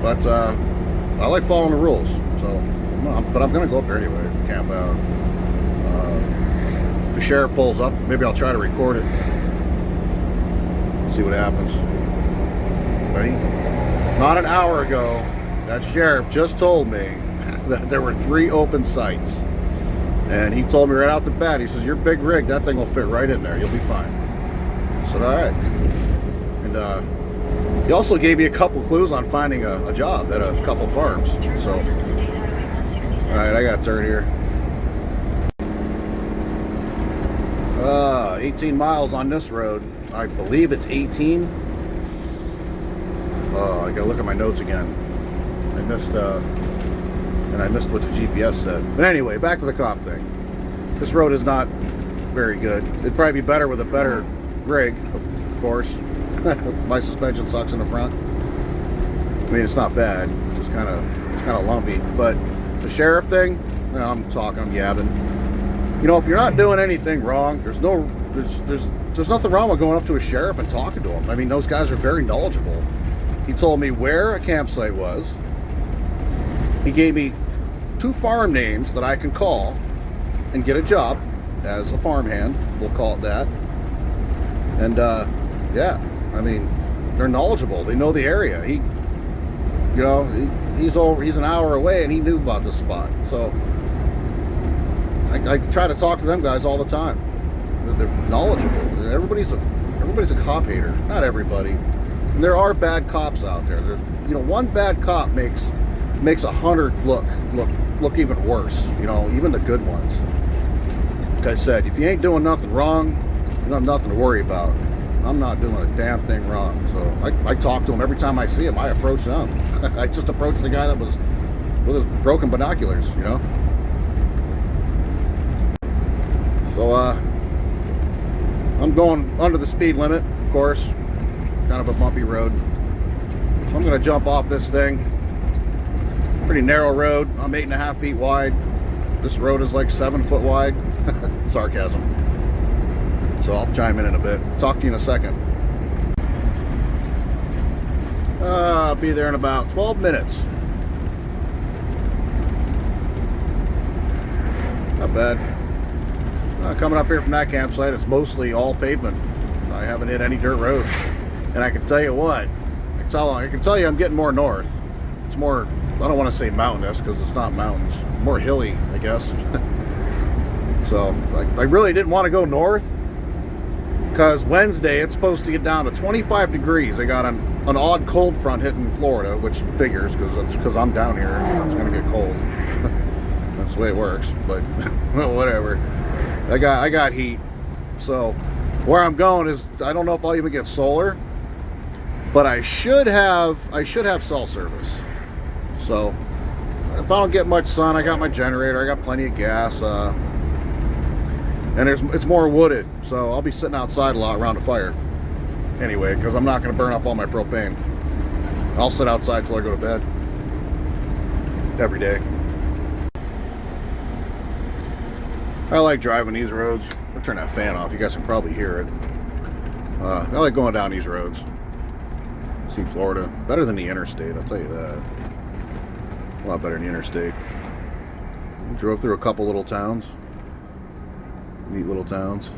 But I like following the rules. So, but I'm going to go up there anyway, camp out. If the sheriff pulls up, maybe I'll try to record it. See what happens. Ready? Not an hour ago, that sheriff just told me that there were 3 open sites. And he told me right off the bat, he says, your big rig, that thing will fit right in there. You'll be fine. I said, all right. And he also gave me a couple clues on finding a job at a couple farms. So, all right, I got to turn here. 18 miles on this road. I believe it's 18. I gotta look at my notes again. I missed what the GPS said. But anyway, back to the cop thing. This road is not very good. It'd probably be better with a better rig, of course. My suspension sucks in the front. I mean, it's not bad. It's just kind of lumpy. But the sheriff thing, you know, I'm yabbing. You know, if you're not doing anything wrong, there's nothing wrong with going up to a sheriff and talking to him. I mean, those guys are very knowledgeable. He told me where a campsite was. He gave me 2 farm names that I can call and get a job as a farmhand. We'll call it that. And yeah, I mean, they're knowledgeable. They know the area. He's an hour away, and he knew about this spot. So I try to talk to them guys all the time. They're knowledgeable. Everybody's a cop hater. Not everybody. And there are bad cops out there. One bad cop makes 100 look even worse. You know, even the good ones. Like I said, if you ain't doing nothing wrong, you have nothing to worry about. I'm not doing a damn thing wrong. So I talk to him every time I see him. I approach them. I just approached the guy that was with his broken binoculars, you know. So I'm going under the speed limit, of course. Kind of a bumpy road. So I'm going to jump off this thing. Pretty narrow road. I'm 8.5 feet wide. This road is like 7 foot wide. Sarcasm. So I'll chime in a bit. Talk to you in a second. I'll be there in about 12 minutes. Not bad. Coming up here from that campsite, it's mostly all pavement. I haven't hit any dirt roads. And I can tell you what, I can tell you I'm getting more north. It's more, I don't want to say mountainous because it's not mountains. More hilly, I guess. So I really didn't want to go north because Wednesday it's supposed to get down to 25 degrees. I got an odd cold front hitting Florida, which figures because I'm down here. It's going to get cold. That's the way it works. But whatever. I got heat. So where I'm going is, I don't know if I'll even get solar, but I should have cell service. So if I don't get much sun, I got my generator, I got plenty of gas, and it's more wooded, so I'll be sitting outside a lot around the fire anyway, because I'm not going to burn up all my propane. I'll sit outside till I go to bed every day. I like driving these roads. I'll turn that fan off. You guys can probably hear it. I like going down these roads. See Florida. Better than the interstate, I'll tell you that. A lot better than the interstate. Drove through a couple little towns. Neat little towns.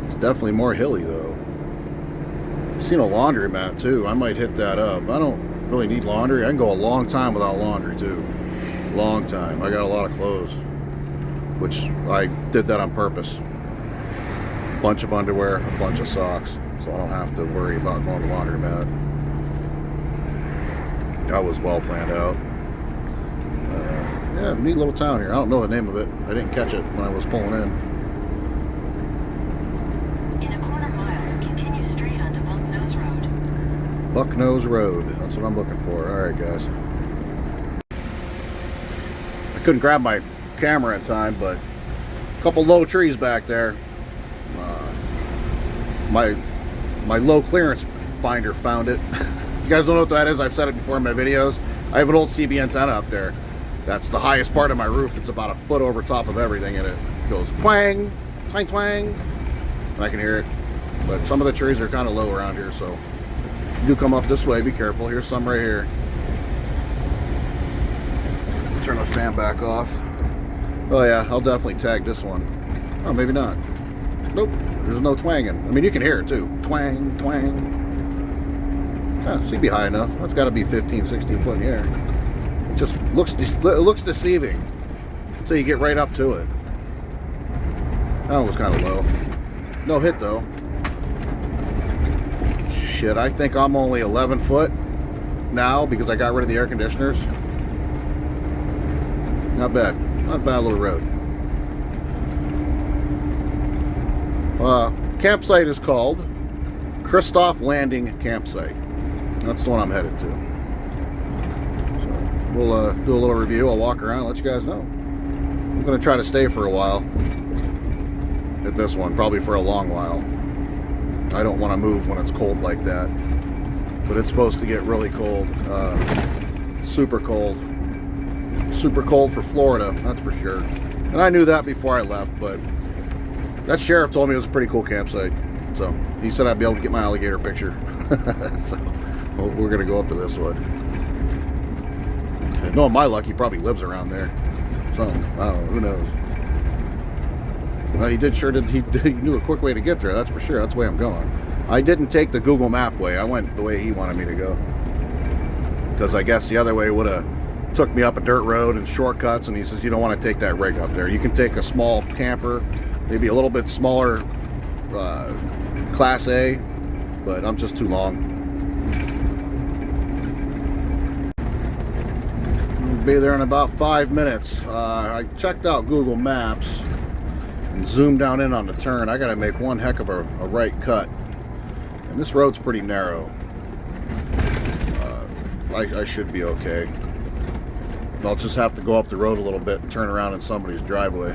It's definitely more hilly though. Seen a laundromat too. I might hit that up. I don't really need laundry. I can go a long time without laundry too. Long time. I got a lot of clothes, which I did that on purpose. A bunch of underwear, a bunch of socks, so I don't have to worry about going to the laundromat. That was well planned out. Yeah, neat little town here. I don't know the name of it. I didn't catch it when I was pulling in. In a quarter mile, continue straight onto Bucknose Road. Bucknose Road. That's what I'm looking for. All right, guys. I couldn't grab my camera in time, but a couple low trees back there. My low clearance finder found it. If you guys don't know what that is, I've said it before in my videos. I have an old CB antenna up there. That's the highest part of my roof. It's about a foot over top of everything, and it goes twang, twang, twang, and I can hear it. But some of the trees are kind of low around here, so Do come up this way, be careful. Here's some right here. Turn the fan back off. Oh yeah, I'll definitely tag this one. Oh, maybe not. Nope, there's no twanging. I mean, you can hear it too. Twang, twang. Oh, so you'd be high enough. That's got to be 15, 16 foot in the air. It just looks deceiving until you get right up to it. That was kind of low. No hit though. Shit, I think I'm only 11 foot now because I got rid of the air conditioners. Not bad. Not a bad little road. Campsite is called Christoph Landing Campsite. That's the one I'm headed to. So we'll do a little review. I'll walk around, let you guys know. I'm going to try to stay for a while at this one, probably for a long while. I don't want to move when it's cold like that. But it's supposed to get really cold. Super cold. Super cold for Florida, that's for sure. And I knew that before I left, but that sheriff told me it was a pretty cool campsite. So he said I'd be able to get my alligator picture. So well, we're going to go up to this one. Knowing my luck, he probably lives around there. Something. I don't know. Who knows? Well, he knew a quick way to get there, that's for sure. That's the way I'm going. I didn't take the Google Map way. I went the way he wanted me to go. Because I guess the other way would have took me up a dirt road and shortcuts, and he says you don't want to take that rig up there. You can take a small camper, maybe a little bit smaller Class A, but I'm just too long. We'll be there in about 5 minutes. I checked out Google Maps and zoomed down in on the turn. I got to make one heck of a right cut, and this road's pretty narrow. I should be okay. I'll just have to go up the road a little bit and turn around in somebody's driveway.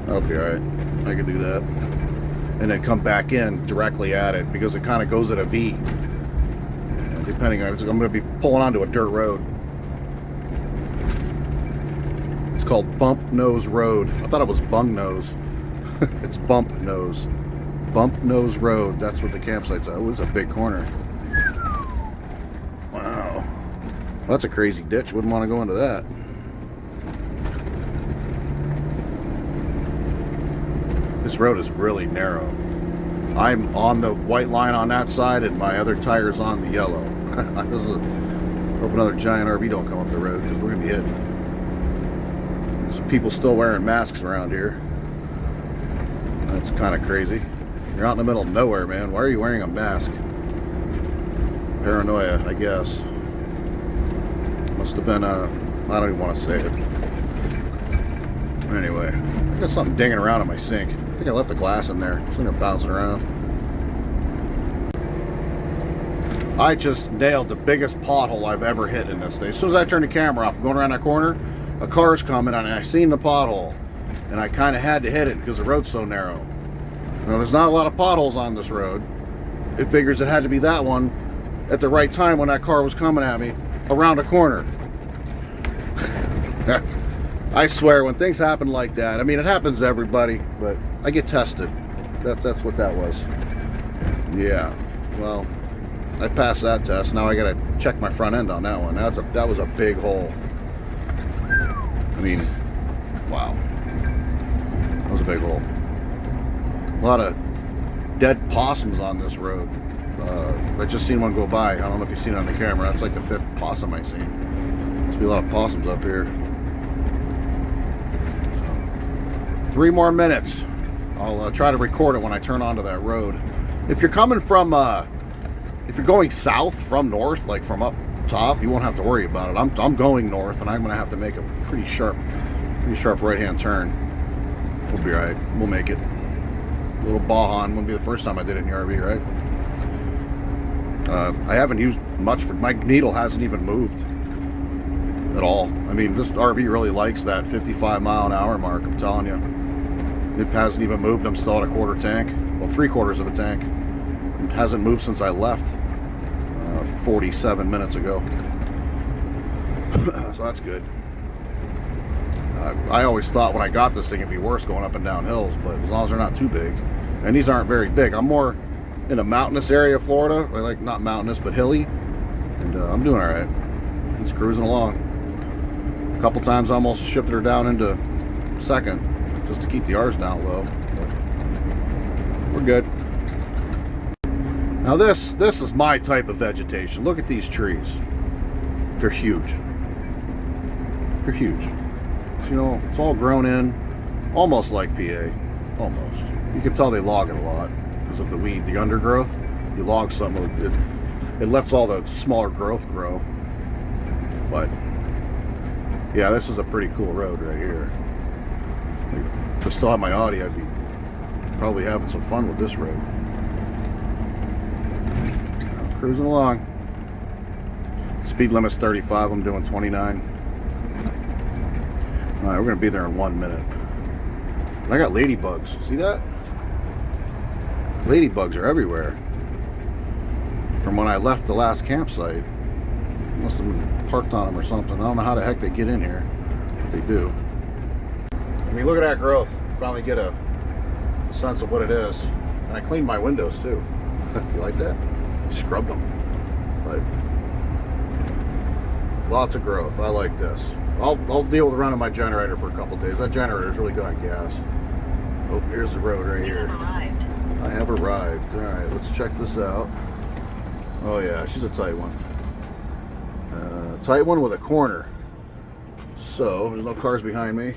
That'll be alright. I can do that. And then come back in directly at it because it kind of goes at a V. And depending on it, I'm going to be pulling onto a dirt road. It's called Bump Nose Road. I thought it was Bung Nose. It's Bump Nose. Bump Nose Road. That's what the campsite's at. Oh, it's a big corner. Wow. Well, that's a crazy ditch. Wouldn't want to go into that. This road is really narrow. I'm on the white line on that side and my other tire's on the yellow. Hope another giant RV don't come up the road because we're going to be hit. There's people still wearing masks around here. That's kind of crazy. You're out in the middle of nowhere, man. Why are you wearing a mask? Paranoia, I guess. Must have been I don't even want to say it. Anyway, I got something dinging around in my sink. I think I left the glass in there. It's in there bouncing around. I just nailed the biggest pothole I've ever hit in this thing. As soon as I turned the camera off, going around that corner, a car's coming and I seen the pothole. And I kind of had to hit it because the road's so narrow. Now, there's not a lot of potholes on this road. It figures it had to be that one at the right time when that car was coming at me around a corner. I swear, when things happen like that, I mean, it happens to everybody, but I get tested. That's what that was. Yeah, well, I passed that test. Now I gotta check my front end on that one. That was a big hole. I mean, wow. That was a big hole. A lot of dead possums on this road. I just seen one go by. I don't know if you've seen it on the camera. That's like the 5th possum I've seen. Must be a lot of possums up here. 3 more minutes. I'll try to record it when I turn onto that road. If you're coming from, if you're going south from north, like from up top, you won't have to worry about it. I'm going north, and I'm going to have to make a pretty sharp right-hand turn. We'll be all right. We'll make it. A little Bajan. Wouldn't be the first time I did it in the RV, right? I haven't used much for my needle. Hasn't even moved at all. I mean, this RV really likes that 55 mile an hour mark. I'm telling you, it hasn't even moved. I'm still at a quarter tank. Well, 3/4 of a tank. It hasn't moved since I left 47 minutes ago. So that's good. I always thought when I got this thing it'd be worse going up and down hills, but as long as they're not too big, and these aren't very big. I'm more in a mountainous area of Florida. I like not mountainous, but hilly. And I'm doing all right. Just cruising along. A couple times I almost shifted her down into second just to keep the R's down low. But we're good. Now this is my type of vegetation. Look at these trees. They're huge. They're huge. You know, it's all grown in, almost like PA. Almost. You can tell they log it a lot because of the weed, the undergrowth. You log some of it. It lets all the smaller growth grow. But yeah, this is a pretty cool road right here. If I still had my Audi, I'd be probably having some fun with this road. Cruising along. Speed limit's 35. I'm doing 29. All right, we're gonna be there in 1 minute. And I got ladybugs. See that? Ladybugs are everywhere. From when I left the last campsite, must have been parked on them or something. I don't know how the heck they get in here. But they do. I mean, look at that growth. Finally get a sense of what it is. And I cleaned my windows too. You like that? Scrubbed them. But lots of growth. I like this. I'll deal with running my generator for a couple days. That generator is really good on gas. Oh, here's the road right here. I have arrived. All right, let's check this out. Oh yeah, she's a tight one. Tight one with a corner. So there's no cars behind me.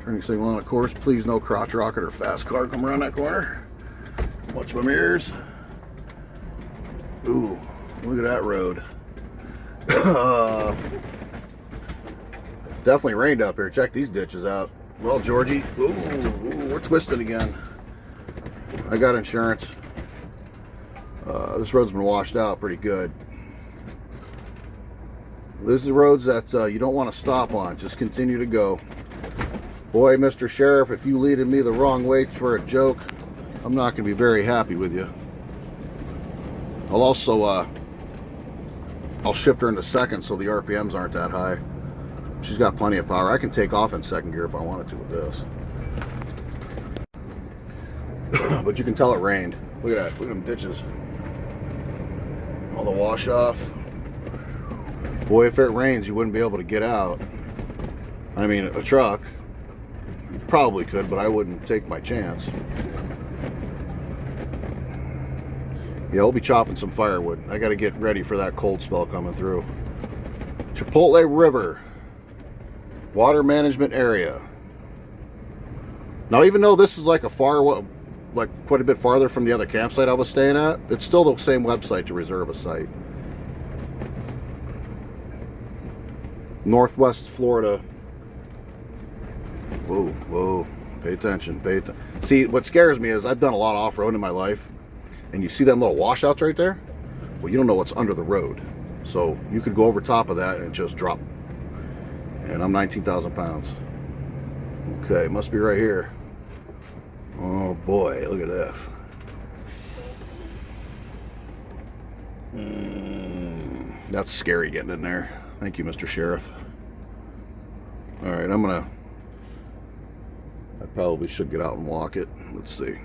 Turning signal on, of course. Please no crotch rocket or fast car come around that corner. Watch my mirrors. Ooh, look at that road. Definitely rained up here. Check these ditches out. Well, Georgie. Ooh, we're twisted again. I got insurance. This road's been washed out pretty good. These are the roads that you don't want to stop on. Just continue to go. Boy, Mr. Sheriff, if you leaded me the wrong way for a joke, I'm not going to be very happy with you. I'll also, I'll shift her into second so the RPMs aren't that high. She's got plenty of power. I can take off in second gear if I wanted to with this. But you can tell it rained. Look at that. Look at them ditches. All the wash off. Boy, if it rains, you wouldn't be able to get out. I mean, a truck. You probably could, but I wouldn't take my chance. Yeah, we'll be chopping some firewood. I got to get ready for that cold spell coming through. Chipotle River. Water management area. Now, even though this is like quite a bit farther from the other campsite I was staying at, it's still the same website to reserve a site. Northwest Florida. Whoa, whoa. Pay attention. See, what scares me is I've done a lot of off-road in my life, and you see them little washouts right there? Well, you don't know what's under the road. So you could go over top of that and just drop. And I'm 19,000 pounds. Okay, must be right here. Oh boy, look at this. That's scary getting in there. Thank you, Mr. Sheriff. Alright, I probably should get out and walk it. Let's see.